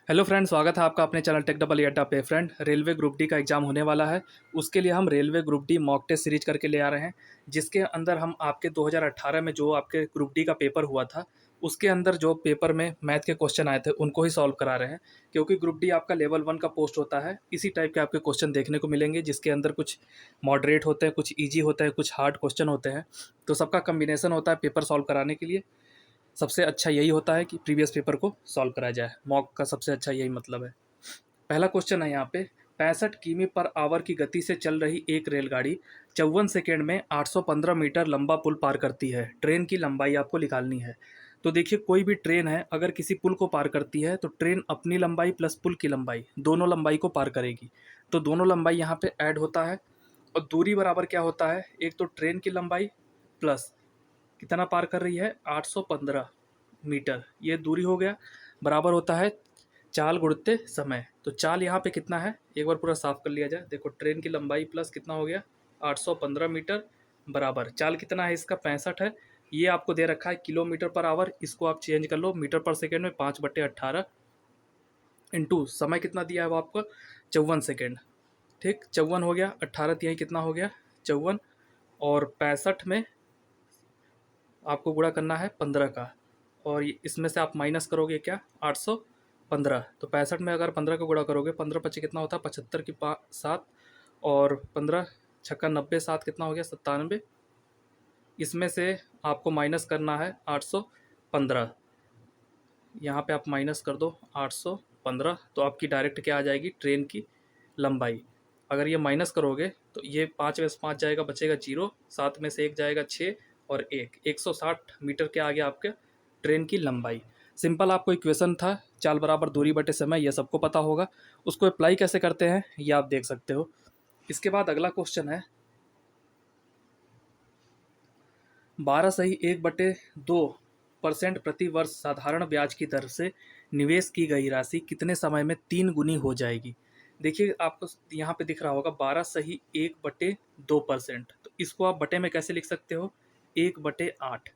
Hello friend, स्वागत है आपका अपने चैनल टेक डबल अड्डा पे। फ्रेंड, रेलवे ग्रुप डी का एग्ज़ाम होने वाला है। उसके लिए हम railway group D mock test series करके ले आ रहे हैं, जिसके अंदर हम आपके 2018 में जो आपके ग्रुप डी का पेपर हुआ था, उसके अंदर जो पेपर में मैथ के क्वेश्चन आए थे उनको ही सॉल्व करा रहे हैं। क्योंकि ग्रुप डी आपका लेवल 1 का पोस्ट होता है, इसी टाइप के आपके क्वेश्चन देखने को मिलेंगे, जिसके अंदर कुछ मॉडरेट होते हैं, कुछ ईजी होते हैं, कुछ हार्ड क्वेश्चन होते हैं। तो सबका कम्बिनेशन होता है पेपर सॉल्व कराने के लिए। सबसे अच्छा यही होता है कि प्रीवियस पेपर को सॉल्व करा जाए। मॉक का सबसे अच्छा यही मतलब है। पहला क्वेश्चन है यहाँ पे, 65 किमी पर आवर की गति से चल रही एक रेलगाड़ी 54 सेकेंड में 815 मीटर लंबा पुल पार करती है। ट्रेन की लंबाई आपको निकालनी है। तो देखिए, कोई भी ट्रेन है अगर किसी पुल को पार करती है तो ट्रेन अपनी लंबाई प्लस पुल की लंबाई, दोनों लंबाई को पार करेगी। तो दोनों लंबाई यहाँ पे ऐड होता है और दूरी बराबर क्या होता है, एक तो ट्रेन की लंबाई प्लस कितना पार कर रही है, 815 मीटर, ये दूरी हो गया, बराबर होता है चाल गुणते समय। तो चाल यहाँ पे कितना है, एक बार पूरा साफ कर लिया जाए। देखो, ट्रेन की लंबाई प्लस कितना हो गया, 815 मीटर, बराबर चाल कितना है इसका, 65 है। ये आपको दे रखा है किलोमीटर पर आवर, इसको आप चेंज कर लो मीटर पर सेकेंड में, 5/18 इंटू समय कितना दिया है वो आपको, 54 सेकेंड। ठीक, 54 हो गया, 18 तिहाई कितना हो गया, 54, और 65 में आपको गुणा करना है 15 का, और इसमें से आप माइनस करोगे क्या, 815। तो 65 में अगर 15 का गुणा करोगे, 15 पच्चीस कितना होता है, 75 की 7, और 15 छक्का 90, 7 कितना हो गया, 97। इसमें से आपको माइनस करना है 815। यहाँ पे आप माइनस कर दो 815, तो आपकी डायरेक्ट क्या आ जाएगी, ट्रेन की लंबाई। अगर ये माइनस करोगे तो ये 5 में से 5 जाएगा, बचेगा 0, 7 में से 1 जाएगा 6, और 160 मीटर के आगे आपके ट्रेन की लंबाई। सिंपल आपको इक्वेशन था, चाल बराबर दूरी बटे समय, ये सबको पता होगा। उसको अप्लाई कैसे करते हैं ये आप देख सकते हो। इसके बाद अगला क्वेश्चन है, 12 सही 1/2% प्रति वर्ष साधारण ब्याज की दर से निवेश की गई राशि कितने समय में 3 गुनी हो जाएगी। देखिए, आपको यहाँ पे दिख रहा होगा 12 सही 1/2%। तो इसको आप बटे में कैसे लिख सकते हो, 1/8।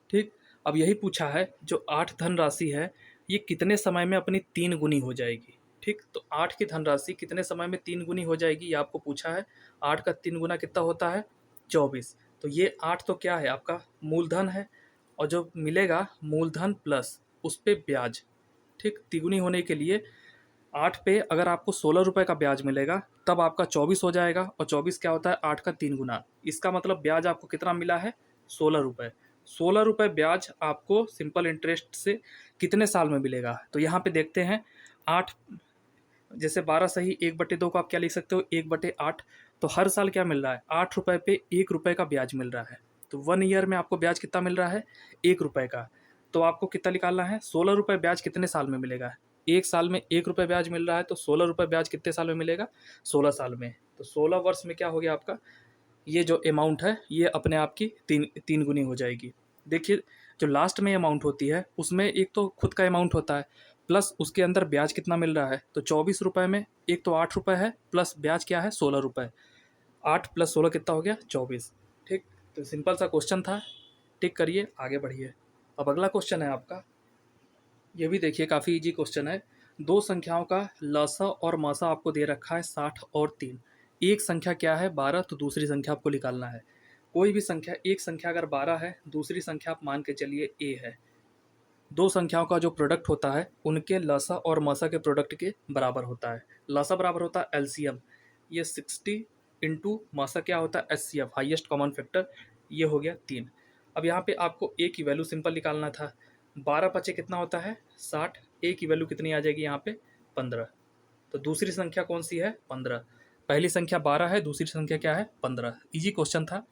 ठीक, अब यही पूछा है, जो 8 धनराशि है ये कितने समय में अपनी 3 गुनी हो जाएगी। ठीक, तो 8 की धनराशि कितने समय में 3 गुनी हो जाएगी, ये आपको पूछा है। 8 का 3 गुना कितना होता है, 24। तो ये 8 तो क्या है, आपका मूलधन है, और जो मिलेगा मूलधन प्लस उस पे ब्याज। ठीक, तिगुनी होने के लिए 8 पे अगर आपको 16 रुपये का ब्याज मिलेगा तब आपका 24 हो जाएगा, और 24 क्या होता है, 8 का 3 गुना। इसका मतलब ब्याज आपको कितना मिला है, 16 रुपये। 16 रुपये ब्याज आपको सिंपल इंटरेस्ट से कितने साल में मिलेगा। तो यहाँ पे देखते हैं, 8, जैसे 12 सही 1/2 को आप क्या लिख सकते हो, 1/8। तो हर साल क्या मिल रहा है, 8 रुपये पे 1 रुपये का ब्याज मिल रहा है। तो 1 ईयर में आपको ब्याज कितना मिल रहा है, 1 रुपये का। तो आपको कितना निकालना है, 16 रुपये ब्याज कितने साल में मिलेगा। एक साल में 1 रुपये ब्याज मिल रहा है, तो 16 रुपये ब्याज कितने साल में मिलेगा, 16 साल में। तो 16 वर्ष में क्या हो गया आपका, ये जो अमाउंट है ये अपने आप की तीन तीन गुनी हो जाएगी। देखिए, जो लास्ट में अमाउंट होती है उसमें एक तो खुद का अमाउंट होता है, प्लस उसके अंदर ब्याज कितना मिल रहा है। तो 24 रुपये में एक तो 8 रुपये है, प्लस ब्याज क्या है, 16 रुपये। 8 + 16 कितना हो गया, 24। ठीक, तो सिंपल सा क्वेश्चन था। टिक करिए, आगे बढ़िए। अब अगला क्वेश्चन है आपका, ये भी देखिए काफ़ी इजी क्वेश्चन है। दो संख्याओं का लसा और मसा आपको दे रखा है 60 और 3। एक संख्या क्या है, 12, तो दूसरी संख्या आपको निकालना है। कोई भी संख्या, एक संख्या अगर 12 है, दूसरी संख्या आप मान के चलिए ए है। दो संख्याओं का जो प्रोडक्ट होता है उनके लसा और मसा के प्रोडक्ट के बराबर होता है। लसा बराबर होता है एलसीएम, ये 60 इंटू मसा क्या होता है, एचसीएफ, हाईएस्ट कॉमन फैक्टर, ये हो गया 3। अब यहाँ पे आपको ए की वैल्यू सिंपल निकालना था। 12 पचे कितना होता है, 60। ए की वैल्यू कितनी आ जाएगी यहाँ पे, 15। तो दूसरी संख्या कौन सी है, 15। पहली संख्या 12 है, दूसरी संख्या क्या है, 15। इजी क्वेश्चन था।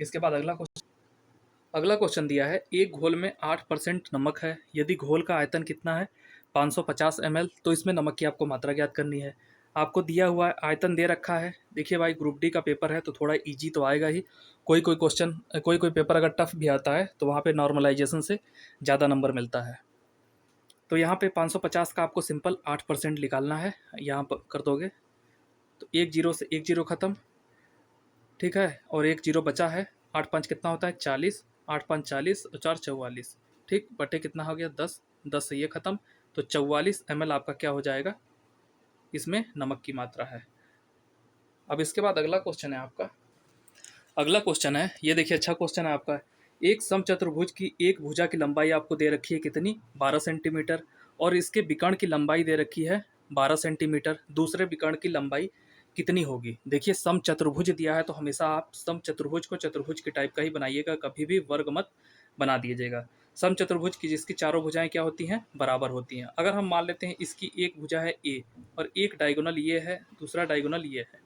इसके बाद अगला क्वेश्चन दिया है, एक घोल में 8% नमक है, यदि घोल का आयतन कितना है, 550 ml, तो इसमें नमक की आपको मात्रा ज्ञात करनी है। आपको दिया हुआ है, आयतन दे रखा है। देखिए भाई, ग्रुप डी का पेपर है तो थोड़ा इजी तो आएगा ही। कोई कोई क्वेश्चन, कोई कोई पेपर अगर टफ भी आता है तो वहाँ पे नॉर्मलाइजेशन से ज़्यादा नंबर मिलता है। तो यहाँ पे 550 का आपको सिंपल 8% निकालना है। यहाँ पर कर दोगे तो एक जीरो से एक जीरो खत्म, ठीक है, और एक जीरो बचा है। 8 5 कितना होता है, 40। 8 5 40 और 4 44। ठीक, बटे कितना हो गया, 10। 10 से ये खत्म, तो 44 ml आपका क्या हो जाएगा, इसमें नमक की मात्रा है। अब इसके बाद अगला क्वेश्चन है आपका, अगला क्वेश्चन है, ये देखिए अच्छा क्वेश्चन है आपका। एक समचतुर्भुज की एक भुजा की लंबाई आपको दे रखी है कितनी, 12 सेंटीमीटर, और इसके विकर्ण की लंबाई दे रखी है 12 सेंटीमीटर। दूसरे विकर्ण की लंबाई कितनी होगी। देखिए समचतुर्भुज दिया है तो हमेशा आप समचतुर्भुज को चतुर्भुज के टाइप का ही बनाइएगा, कभी भी वर्ग मत बना दीजिएगा। समचतुर्भुज की जिसकी चारों भुजाएं क्या होती हैं, बराबर होती हैं। अगर हम मान लेते हैं इसकी एक भुजा है ए और एक डायगोनल ये है, दूसरा डायगोनल ये है,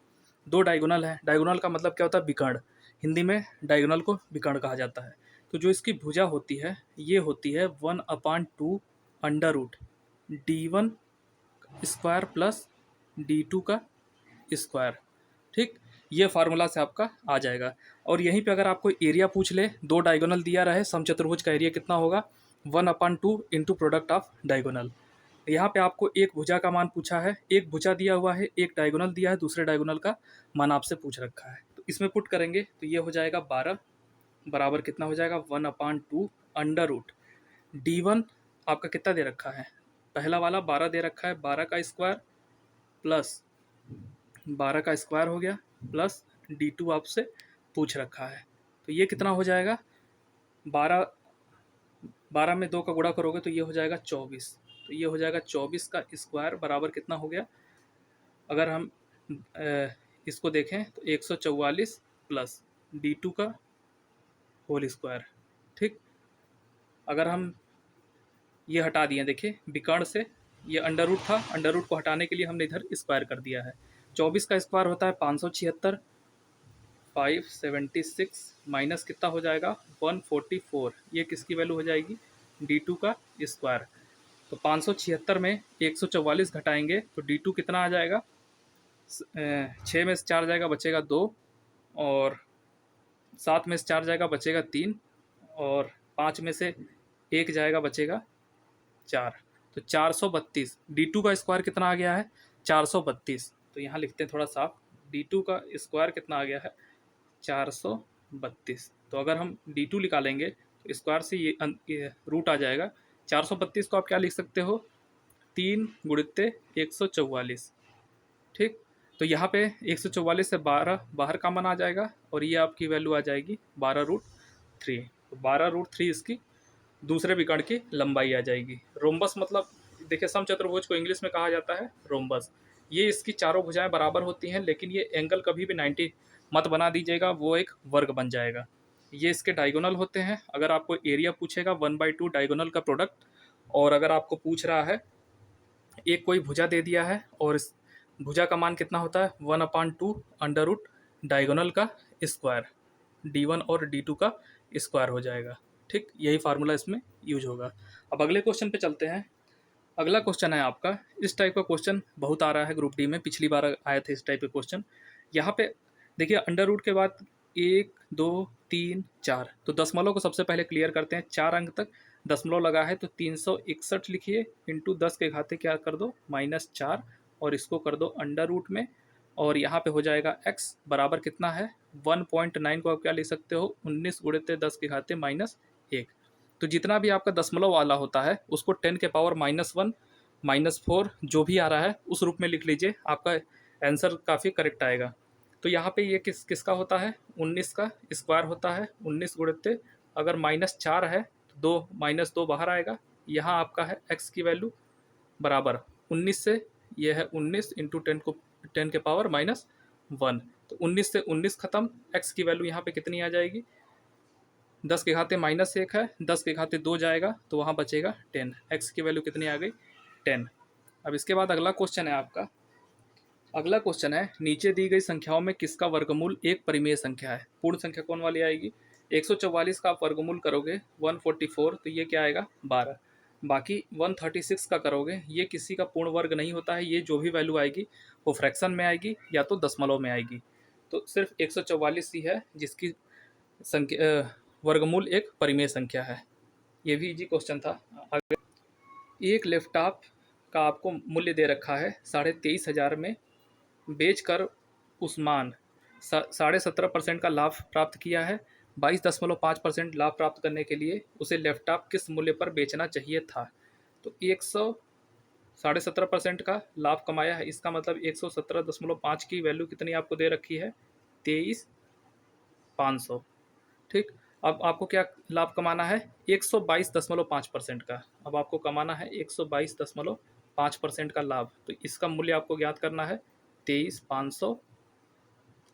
दो डायगोनल है। डायगोनल का मतलब क्या होता है, विकर्ण। हिंदी में डायगोनल को विकर्ण कहा जाता है। तो जो इसकी भुजा होती है ये होती है 1/2 under root D1 square plus D2 का स्क्वायर। ठीक, ये फार्मूला से आपका आ जाएगा। और यहीं पे अगर आपको एरिया पूछ ले, दो डायगोनल दिया रहे, समचतुर्भुज का एरिया कितना होगा, 1/2 इंटू प्रोडक्ट ऑफ डायगोनल। यहाँ पे आपको एक भुजा का मान पूछा है, एक भुजा दिया हुआ है, एक डायगोनल दिया है, दूसरे डायगोनल का मान आपसे पूछ रखा है। तो इसमें पुट करेंगे तो ये हो जाएगा 12 बराबर कितना हो जाएगा, 1/2 अंडर रूट D1 आपका कितना दे रखा है, पहला वाला 12 दे रखा है, 12 का स्क्वायर प्लस 12 का स्क्वायर हो गया प्लस D2 आपसे पूछ रखा है। तो ये कितना हो जाएगा, 12 में 2 का गुणा करोगे तो ये हो जाएगा 24। तो ये हो जाएगा 24 का स्क्वायर बराबर कितना हो गया, अगर हम इसको देखें तो 144 प्लस D2 का होल स्क्वायर। ठीक, अगर हम ये हटा दिए, देखिए विकर्ण से ये अंडर रूट था, अंडर रूट को हटाने के लिए हमने इधर स्क्वायर कर दिया है। 24 का स्क्वायर होता है 576, 576 माइनस कितना हो जाएगा 144, ये किसकी वैल्यू हो जाएगी, D2 का स्क्वायर। तो 576 में 144 घटाएंगे तो D2 कितना आ जाएगा, 6 में से 4 जाएगा बचेगा 2, और 7 में से 4 जाएगा बचेगा 3, और 5 में से 1 जाएगा बचेगा 4। तो 432, D2 का स्क्वायर कितना आ गया है 432। तो यहाँ लिखते हैं थोड़ा साफ, D2 का स्क्वायर कितना आ गया है 432। तो अगर हम D2 निकालेंगे तो स्क्वायर से ये रूट आ जाएगा। 432 को आप क्या लिख सकते हो, 3 गुणित्ते 144। ठीक, तो यहाँ पे 144 से 12 बाहर कॉमन आ जाएगा और ये आपकी वैल्यू आ जाएगी 12√3। तो 12√3 इसकी दूसरे विकर्ण की लंबाई आ जाएगी। रोम्बस मतलब देखिए समचतुर्भुज को इंग्लिश में कहा जाता है रोम्बस। ये इसकी चारों भुजाएं बराबर होती हैं, लेकिन ये एंगल कभी भी 90 मत बना दीजिएगा, वो एक वर्ग बन जाएगा। ये इसके डायगोनल होते हैं। अगर आपको एरिया पूछेगा 1/2 डायगोनल का प्रोडक्ट, और अगर आपको पूछ रहा है एक कोई भुजा दे दिया है और इस भुजा का मान कितना होता है 1/2 अंडर रूट डायगोनल का स्क्वायर, D1 और D2 का स्क्वायर हो जाएगा। ठीक, यही फार्मूला इसमें यूज होगा। अब अगले क्वेश्चन पे चलते हैं। अगला क्वेश्चन है आपका, इस टाइप का क्वेश्चन बहुत आ रहा है ग्रुप डी में, पिछली बार आए थे इस टाइप के क्वेश्चन। यहाँ पे देखिए अंडर रूट के बाद 1 2 3 4, तो दशमलव को सबसे पहले क्लियर करते हैं। 4 अंक तक दशमलव लगा है तो 361 लिखिए, इंटू 10 के घाते क्या कर दो -4, और इसको कर दो अंडर रूट में, और यहाँ पे हो जाएगा x बराबर कितना है 1.9 को आप क्या लिख सकते हो 19 गुणित्ते 10 के घाते -1। तो जितना भी आपका दशमलव वाला होता है उसको 10 के पावर -1 -4 जो भी आ रहा है उस रूप में लिख लीजिए, आपका आंसर काफ़ी करेक्ट आएगा। तो यहाँ पे ये किसका होता है 19 का स्क्वायर होता है, 19 गुणित्ते अगर -4 है तो 2 बाहर आएगा। यहाँ आपका है x की वैल्यू बराबर 19 से, ये है 19 इंटू 10 के पावर -1। तो 19 से 19 खत्म, x की वैल्यू यहाँ पे कितनी आ जाएगी 10 के घाते -1 है, 10 के घाते 2 जाएगा तो वहाँ बचेगा 10। x की वैल्यू कितनी आ गई 10। अब इसके बाद अगला क्वेश्चन है आपका, अगला क्वेश्चन है नीचे दी गई संख्याओं में किसका वर्गमूल एक परिमेय संख्या है। पूर्ण संख्या कौन वाली आएगी, 144 का आप वर्गमूल करोगे 144 तो ये क्या आएगा 12। बाकी 136 का करोगे, ये किसी का पूर्ण वर्ग नहीं होता है, ये जो भी वैल्यू आएगी वो फ्रैक्शन में आएगी या तो दशमलव में आएगी। तो सिर्फ 144 ही है जिसकी संख्या वर्गमूल एक परिमेय संख्या है। ये भी इजी क्वेश्चन था। एक लैपटॉप का आपको मूल्य दे रखा है 23,500 में, बेचकर उस्मान 17.5% का लाभ प्राप्त किया है। 22.5% लाभ प्राप्त करने के लिए उसे लैपटॉप किस मूल्य पर बेचना चाहिए था। तो 17.5% का लाभ कमाया है, इसका मतलब 117.5 की वैल्यू कितनी आपको दे रखी है, 23,500। ठीक, अब आपको क्या लाभ कमाना है, 122.5% का। अब आपको कमाना है 122.5% का लाभ, तो इसका मूल्य आपको ज्ञात करना है 23,500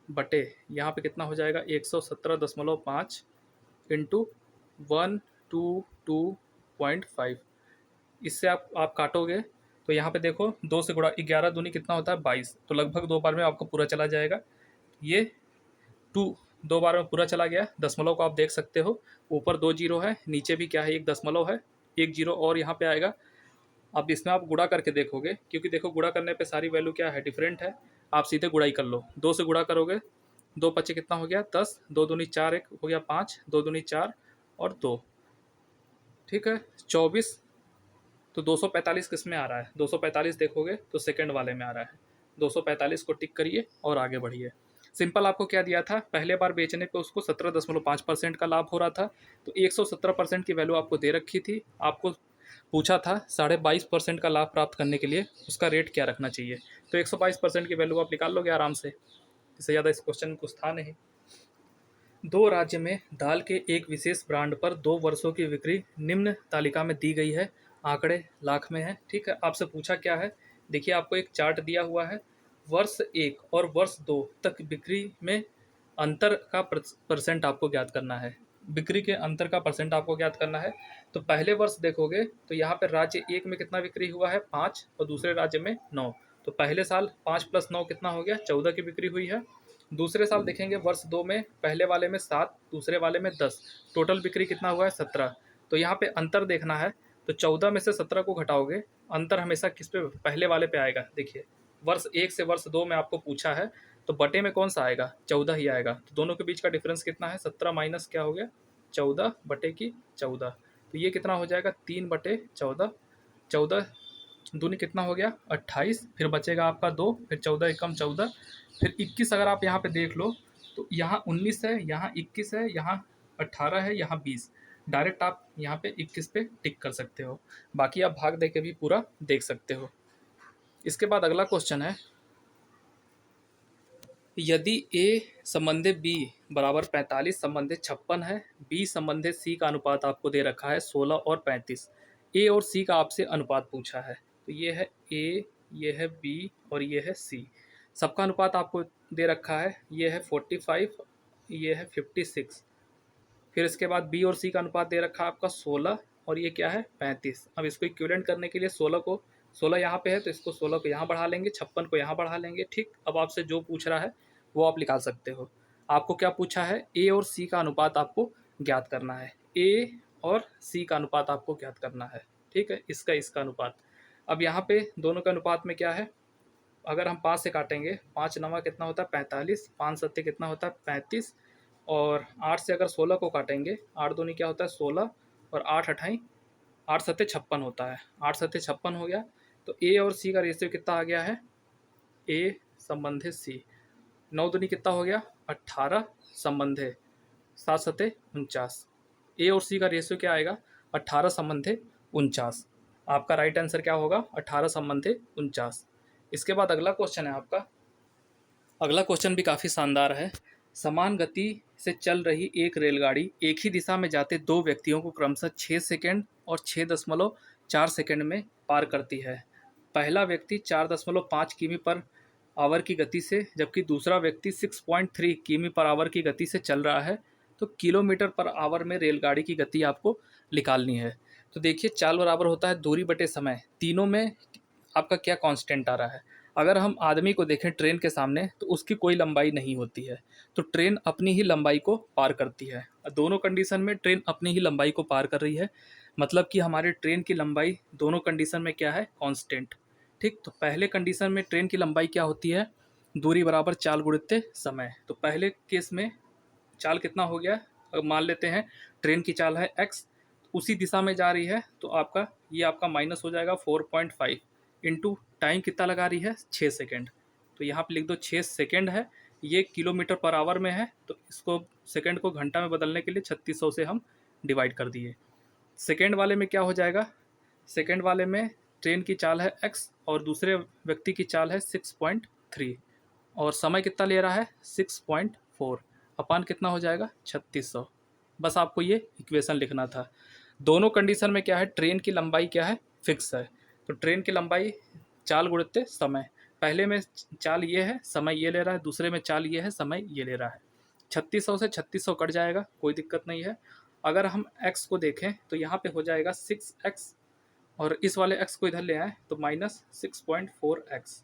बटे यहाँ पे कितना हो जाएगा, 117.5 इंटू 122.5। इससे आप काटोगे तो यहाँ पे देखो 2 से गुणा, 11 दूनी कितना होता है 22, तो लगभग 2 बार में आपको पूरा चला जाएगा। ये 2 बार में पूरा चला गया। दशमलव को आप देख सकते हो, ऊपर 2 जीरो है, नीचे भी क्या है, एक दशमलव है, एक जीरो और यहाँ पे आएगा। अब इसमें आप गुणा करके देखोगे, क्योंकि देखो गुणा करने पे सारी वैल्यू क्या है, डिफरेंट है। आप सीधे गुणाई कर लो, 2 से गुणा करोगे, 2 पच्चे कितना हो गया 10, 2 दूनी 4, एक हो गया 5, 2 दूनी 4 और 2, ठीक है 24। तो 245 किस में आ रहा है, 245 देखोगे तो सेकंड वाले में आ रहा है। 245 को टिक करिए और आगे बढ़िए। सिंपल आपको क्या दिया था, पहले बार बेचने पे उसको 17.5% का लाभ हो रहा था, तो 117% की वैल्यू आपको दे रखी थी। आपको पूछा था 22.5% का लाभ प्राप्त करने के लिए उसका रेट क्या रखना चाहिए, तो 122% की वैल्यू आप निकाल लोगे आराम से, इससे ज़्यादा इस क्वेश्चन में कुछ था नहीं। दो राज्य में दाल के एक विशेष ब्रांड पर 2 वर्षों की बिक्री निम्न तालिका में दी गई है, आंकड़े लाख में है। ठीक है, आपसे पूछा क्या है, देखिए आपको एक चार्ट दिया हुआ है, वर्ष 1 और वर्ष 2 तक बिक्री में अंतर का परसेंट आपको ज्ञात करना है। बिक्री के अंतर का परसेंट आपको ज्ञात करना है। तो पहले वर्ष देखोगे तो यहाँ पर राज्य 1 में कितना बिक्री हुआ है 5 और दूसरे राज्य में 9, तो पहले साल 5 + 9 कितना हो गया 14 की बिक्री हुई है। दूसरे साल देखेंगे वर्ष 2 में, पहले वाले में 7, दूसरे वाले में 10, टोटल बिक्री कितना हुआ है 17। तो यहाँ पे अंतर देखना है, तो 14 में से 17 को घटाओगे, अंतर हमेशा किस पे, पहले वाले पे आएगा। देखिए वर्ष 1 से वर्ष 2 में आपको पूछा है, तो बटे में कौन सा आएगा, 14 ही आएगा। तो दोनों के बीच का डिफरेंस कितना है, 17 माइनस क्या हो गया 14 बटे की 14, तो ये कितना हो जाएगा 3/14। 14 दूनी कितना हो गया 28, फिर बचेगा आपका 2, फिर 14 एकम 14, फिर 21। अगर आप यहाँ पे देख लो तो यहाँ 19 है, यहाँ 21 है, यहाँ 18 है, यहाँ 20। डायरेक्ट आप यहाँ पे 21 पे टिक कर सकते हो, बाकी आप भाग दे के भी पूरा देख सकते हो। इसके बाद अगला क्वेश्चन है, यदि ए संबंधित बी बराबर 45 संबंधित 56 है, बी संबंधित सी का अनुपात आपको दे रखा है 16 और 35, ए और सी का आपसे अनुपात पूछा है। तो ये है ए, ये है बी और ये है सी। सबका अनुपात आपको दे रखा है, ये है 45, ये है 56। फिर इसके बाद बी और सी का अनुपात दे रखा है आपका 16 और ये क्या है 35। अब इसको इक्विवेलेंट करने के लिए 16 यहाँ पे है तो इसको 16 को यहाँ बढ़ा लेंगे, 56 को यहाँ बढ़ा लेंगे। ठीक, अब आपसे जो पूछ रहा है वो आप निकाल सकते हो। आपको क्या पूछा है, ए और सी का अनुपात आपको ज्ञात करना है, ए और सी का अनुपात आपको ज्ञात करना है। ठीक है, इसका अनुपात। अब यहाँ पे दोनों के अनुपात में क्या है, अगर हम 5 से काटेंगे, 5 नवा कितना होता है 45, 5 सत्ते कितना होता है 35, और 8 से अगर 16 को काटेंगे, 8 दूनी क्या होता है 16 और 8 अठाई 8 सत्ते 56 होता है, 8 सत्ते 56 हो गया। तो ए और सी का रेशियो कितना आ गया है, ए संबंधित सी, 9 दूनी कितना हो गया 18 संबंधित 7 सत्ते 49। ए और सी का रेशियो क्या आएगा 18 संबंधित 49। आपका राइट आंसर क्या होगा 18 संबंधित 49। इसके बाद अगला क्वेश्चन है आपका, अगला क्वेश्चन भी काफ़ी शानदार है। समान गति से चल रही एक रेलगाड़ी एक ही दिशा में जाते दो व्यक्तियों को क्रमशः 6 सेकंड और 6.4 सेकंड में पार करती है। पहला व्यक्ति 4.5 किमी पर आवर की गति से, जबकि दूसरा व्यक्ति 6.3 किमी पर आवर की गति से चल रहा है। तो किलोमीटर पर आवर में रेलगाड़ी की गति आपको निकालनी है। तो देखिए चाल बराबर होता है दूरी बटे समय, तीनों में आपका क्या कांस्टेंट आ रहा है। अगर हम आदमी को देखें ट्रेन के सामने तो उसकी कोई लंबाई नहीं होती है, तो ट्रेन अपनी ही लंबाई को पार करती है। दोनों कंडीशन में ट्रेन अपनी ही लंबाई को पार कर रही है, मतलब कि हमारे ट्रेन की लंबाई दोनों कंडीशन में क्या है कांस्टेंट। ठीक, तो पहले कंडीशन में ट्रेन की लंबाई क्या होती है, दूरी बराबर चाल गुणित समय। तो पहले केस में चाल कितना हो गया, मान लेते हैं ट्रेन की चाल है x, उसी दिशा में जा रही है, तो आपका ये आपका माइनस हो जाएगा 4.5 इंटू टाइम कितना लगा रही है 6 सेकेंड। तो यहाँ पे लिख दो 6 सेकेंड है, ये किलोमीटर पर आवर में है, तो इसको सेकेंड को घंटा में बदलने के लिए 3600 से हम डिवाइड कर दिए। सेकेंड वाले में क्या हो जाएगा, सेकेंड वाले में ट्रेन की चाल है x और दूसरे व्यक्ति की चाल है 6.3 और समय कितना ले रहा है 6.4 अपान कितना हो जाएगा 3600। बस आपको ये इक्वेशन लिखना था। दोनों कंडीशन में क्या है, ट्रेन की लंबाई क्या है, फिक्स है। तो ट्रेन की लंबाई चाल गुणित समय, पहले में चाल ये है, समय ये ले रहा है, दूसरे में चाल ये है, समय ये ले रहा है। 3600 से 3600 कट जाएगा, कोई दिक्कत नहीं है। अगर हम x को देखें तो यहाँ पे हो जाएगा 6x और इस वाले x को इधर ले आए तो -6.4x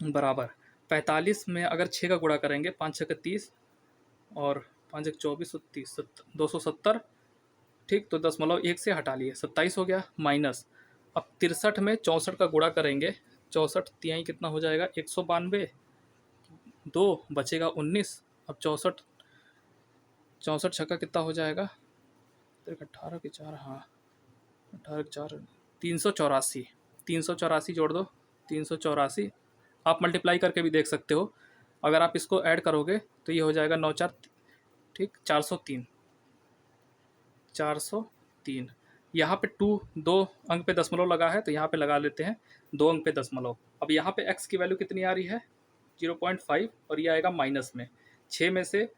बराबर 45 में अगर 6 का गुणा करेंगे 5 6 30 और 5 1 24 30 270, ठीक। तो 1 से हटा लिए 27 हो गया माइनस। अब 63 में 64 का गुणा करेंगे, 64 तिहाई कितना हो जाएगा 192, 2 बचेगा 19। अब 64 64 छक्का कितना हो जाएगा 18 के 4, हाँ 18 के 4 384, 384 जोड़ दो 384। आप मल्टीप्लाई करके भी देख सकते हो। अगर आप इसको ऐड करोगे तो ये हो जाएगा 9 4, ठीक 403, 403। यहाँ पे 2 अंक पे दशमलव लगा है तो यहाँ पे लगा लेते हैं 2 अंक पे दशमलव। अब यहाँ पे x की वैल्यू कितनी आ रही है 0.5 और ये आएगा माइनस में। 6 में से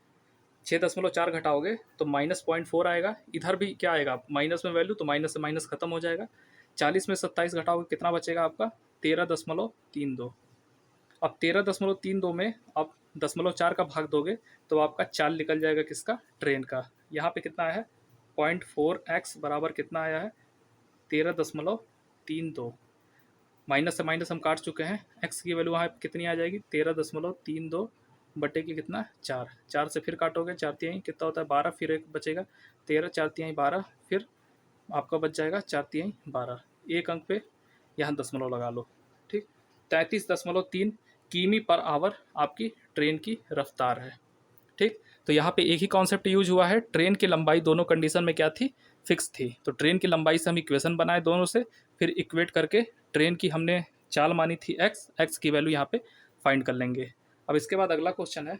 6.4 घटाओगे तो -0.4 आएगा। इधर भी क्या आएगा माइनस में वैल्यू, तो माइनस से माइनस खत्म हो जाएगा। 40 में 27 घटाओगे कितना बचेगा आपका 13.32। अब 13.32 में आप 0.4 का भाग दोगे तो आपका चाल निकल जाएगा किसका, ट्रेन का। यहाँ पे कितना है 0.4x बराबर कितना आया है 13.32। माइनस से माइनस हम काट चुके हैं, x की वैल्यू वहाँ कितनी आ जाएगी 13.32 बटे की कितना 4, 4 से फिर काटोगे 4 तिहाई कितना होता है 12, फिर एक बचेगा 13, 4 तिहाई 12, फिर आपका बच जाएगा 4 तिहाई 12। एक अंक पे यहाँ दशमलव लगा लो, ठीक। 33.3 किमी पर आवर आपकी ट्रेन की रफ्तार है, ठीक। तो यहाँ पे एक ही कॉन्सेप्ट यूज हुआ है, ट्रेन की लंबाई दोनों कंडीशन में क्या थी, फिक्स थी। तो ट्रेन की लंबाई से हम इक्वेशन बनाए दोनों से, फिर इक्वेट करके ट्रेन की हमने चाल मानी थी x की वैल्यू यहाँ पे फाइंड कर लेंगे। अब इसके बाद अगला क्वेश्चन है,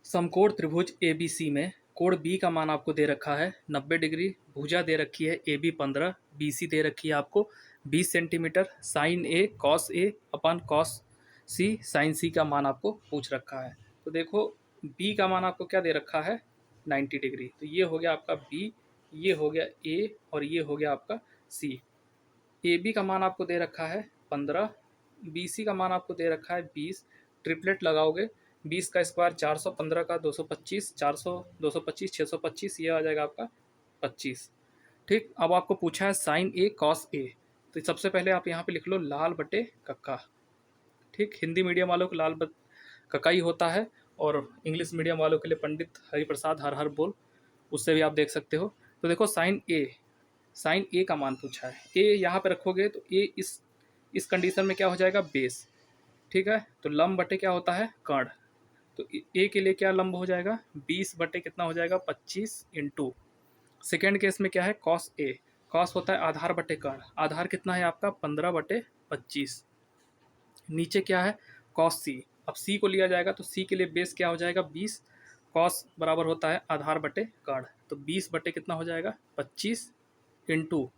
समकोण त्रिभुज ABC में कोण B का मान आपको दे रखा है 90 डिग्री, भुजा दे रखी है AB 15, BC दे रखी है आपको 20 centimetre, sine A cos A अपन कॉस C साइन C का मान आपको पूछ रखा है। तो देखो B का मान आपको क्या दे रखा है 90 डिग्री, तो ये हो गया आपका B, ये हो गया A और ये हो गया आपका C। AB का मान आपको दे रखा है 15, BC का मान आपको दे रखा है 20, ट्रिपलेट लगाओगे 20 का स्क्वायर 400, 15 का 225, 400 225 625, ये आ जाएगा आपका 25, ठीक। अब आपको पूछा है साइन A कॉस A, तो सबसे पहले आप यहाँ पे लिख लो लाल बटे कक्का, ठीक। हिंदी मीडियम वालों को लाल कक्का ही होता है और इंग्लिश मीडियम वालों के लिए पंडित हरिप्रसाद हर हर बोल, उससे भी आप देख सकते हो। तो देखो साइन ए का मान पूछा है, ए यहाँ पे रखोगे तो ए इस कंडीशन में क्या हो जाएगा बेस, ठीक है। तो लंब बटे क्या होता है कर्ण, तो ए के लिए क्या लंब हो जाएगा 20 बटे कितना हो जाएगा 25 इंटू, सेकेंड केस में क्या है कॉस ए, कॉस होता है आधार बटे कर्ण, आधार कितना है आपका 15 बटे 25, नीचे क्या है कॉस सी, अब सी को लिया जाएगा तो सी के लिए बेस क्या हो जाएगा 20, कॉस बराबर होता है आधार बटे कर्ण, तो 20 बटे कितना हो जाएगा 25 इंटू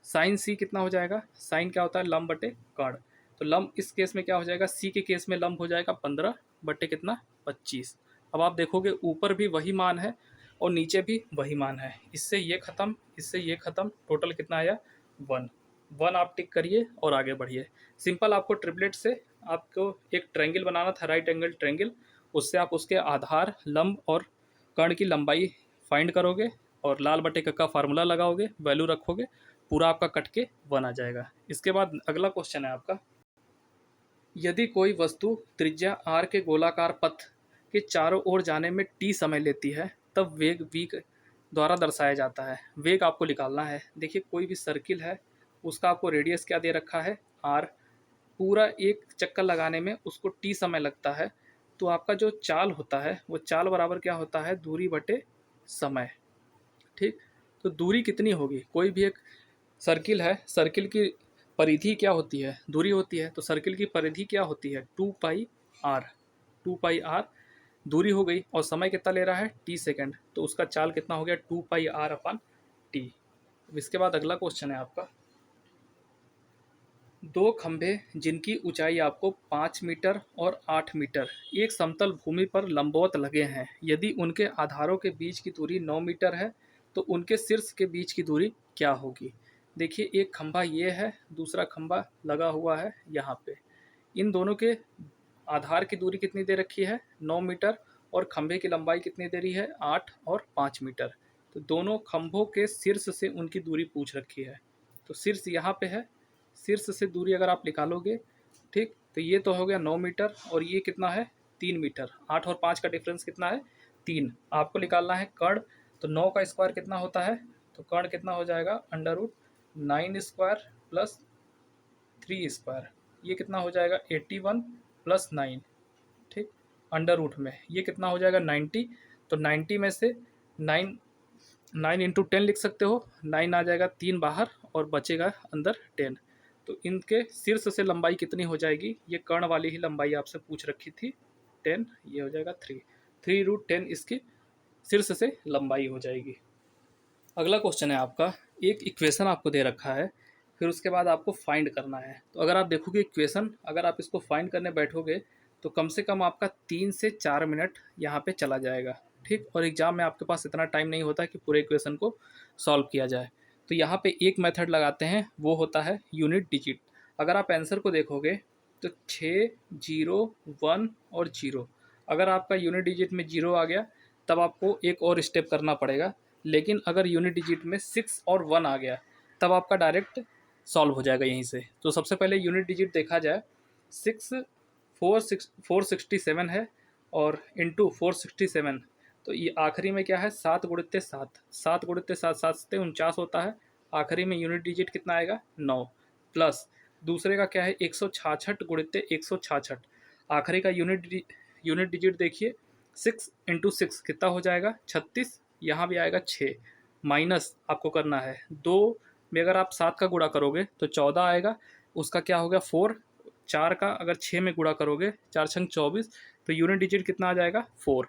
साइन सी कितना हो जाएगा, साइन क्या होता है लंब बटे कर्ण, तो लंब इस केस में क्या हो जाएगा सी के केस में लंब हो जाएगा 15 बटे कितना 25। अब आप देखोगे ऊपर भी वही मान है और नीचे भी वही मान है, इससे ये खत्म इससे ये खत्म, टोटल कितना आया 1 आप टिक करिए और आगे बढ़िए। सिंपल आपको ट्रिपलेट से आपको एक ट्रायंगल बनाना था, राइट एंगल ट्रायंगल, उससे आप उसके आधार लंब और कर्ण की लंबाई फाइंड करोगे और लाल बटे का फार्मूला लगाओगे, वैल्यू रखोगे, पूरा आपका कट के 1 आ जाएगा। इसके बाद अगला क्वेश्चन है आपका, यदि कोई वस्तु त्रिज्या r के गोलाकार पथ के चारों ओर जाने में t समय लेती है तब वेग v द्वारा दर्शाया जाता है। वेग आपको निकालना है। देखिए कोई भी सर्किल है उसका आपको रेडियस क्या दे रखा है r, पूरा एक चक्कर लगाने में उसको t समय लगता है, तो आपका जो चाल होता है वो चाल बराबर क्या होता है दूरी बटे समय, ठीक। तो दूरी कितनी होगी, कोई भी एक सर्किल है, सर्किल की परिधि क्या होती है दूरी होती है, तो सर्किल की परिधि क्या होती है 2 पाई r, दूरी हो गई और समय कितना ले रहा है t सेकेंड, तो उसका चाल कितना हो गया 2 पाई r अपन t। इसके बाद अगला क्वेश्चन है आपका, दो खंभे जिनकी ऊंचाई आपको 5 मीटर और 8 मीटर एक समतल भूमि पर लंबवत लगे हैं, यदि उनके आधारों के बीच की दूरी 9 मीटर है तो उनके शीर्ष के बीच की दूरी क्या होगी। देखिए, एक खंभा ये है, दूसरा खंभा लगा हुआ है यहाँ पे। इन दोनों के आधार की दूरी कितनी दे रखी है, 9 मीटर, और खंभे की लंबाई कितनी दे रही है, 8 और 5 मीटर। तो दोनों खंभों के शीर्ष से उनकी दूरी पूछ रखी है। तो शीर्ष यहाँ पे है, शीर्ष से दूरी अगर आप निकालोगे, ठीक, तो ये तो हो गया 9 मीटर, और ये कितना है, 3 मीटर। 8 और 5 का डिफरेंस कितना है, 3। आपको निकालना है कर्ण। तो 9 का स्क्वायर कितना होता है, तो कर्ण कितना हो जाएगा, √9 स्क्वायर प्लस 3 स्क्वायर, ये कितना हो जाएगा, 81 प्लस 9, ठीक, अंडर रूट में ये कितना हो जाएगा, 90। तो 90 में से 9 9 इंटू 10 लिख सकते हो, 9 आ जाएगा, 3 बाहर और बचेगा अंदर 10। तो इनके शीर्ष से लंबाई कितनी हो जाएगी, ये कर्ण वाली ही लंबाई आपसे पूछ रखी थी, 10, ये हो जाएगा 3√10 इसकी शीर्ष से लंबाई हो जाएगी। अगला क्वेश्चन है आपका, एक इक्वेशन आपको दे रखा है, फिर उसके बाद आपको फाइंड करना है। तो अगर आप देखोगे इक्वेशन, अगर आप इसको फाइंड करने बैठोगे तो कम से कम आपका 3 से 4 मिनट यहाँ पे चला जाएगा, ठीक। और एग्जाम में आपके पास इतना टाइम नहीं होता कि पूरे इक्वेशन को सॉल्व किया जाए। तो यहाँ पे एक मेथड लगाते हैं, वो होता है यूनिट डिजिट। अगर आप आंसर को देखोगे तो 6, 0, 1 और 0, अगर आपका यूनिट डिजिट में 0 आ गया तब आपको एक और स्टेप करना पड़ेगा। लेकिन अगर यूनिट डिजिट में 6 और 1 आ गया तब आपका डायरेक्ट सॉल्व हो जाएगा यहीं से। तो सबसे पहले यूनिट डिजिट देखा जाए, 467 है और इंटू 467, तो ये आखिरी में क्या है, 7 गुणित्ते 7, 7 गुणित्ते 7, 7 से 49 होता है। आखिरी में यूनिट डिजिट कितना आएगा, 9, प्लस दूसरे का क्या है, 166 गुणित्ते 166, आखिरी का यूनिट डिजिट देखिए, 6 इंटू 6 कितना हो जाएगा, 36, यहाँ भी आएगा 6, माइनस आपको करना है 2 में, अगर आप 7 का गुणा करोगे तो 14 आएगा, उसका क्या हो गया 4, 4 का अगर 6 में गुणा करोगे, 4 छंग 24, तो यूनिट डिजिट कितना आ जाएगा, 4।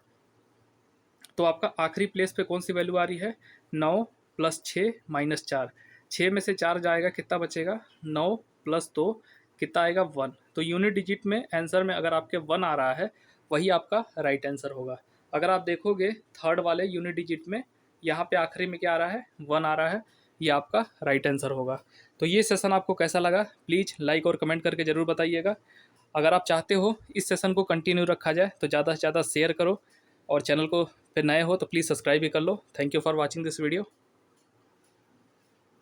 तो आपका आखिरी प्लेस पे कौन सी वैल्यू आ रही है, 9 प्लस 6 माइनस 4, 6 में से 4 जाएगा, कितना बचेगा, 9 प्लस 2 कितना आएगा, 1। तो यूनिट डिजिट में आंसर में अगर आपके 1 आ रहा है वही आपका राइट आंसर होगा। अगर आप देखोगे थर्ड वाले यूनिट डिजिट में, यहाँ पे आखिरी में क्या आ रहा है, 1 आ रहा है, ये आपका राइट आंसर होगा। तो ये सेशन आपको कैसा लगा, प्लीज़ लाइक और कमेंट करके ज़रूर बताइएगा। अगर आप चाहते हो इस सेशन को कंटिन्यू रखा जाए तो ज़्यादा से ज़्यादा शेयर करो, और चैनल को पे नए हो तो प्लीज़ सब्सक्राइब भी कर लो। Thank you for watching this video.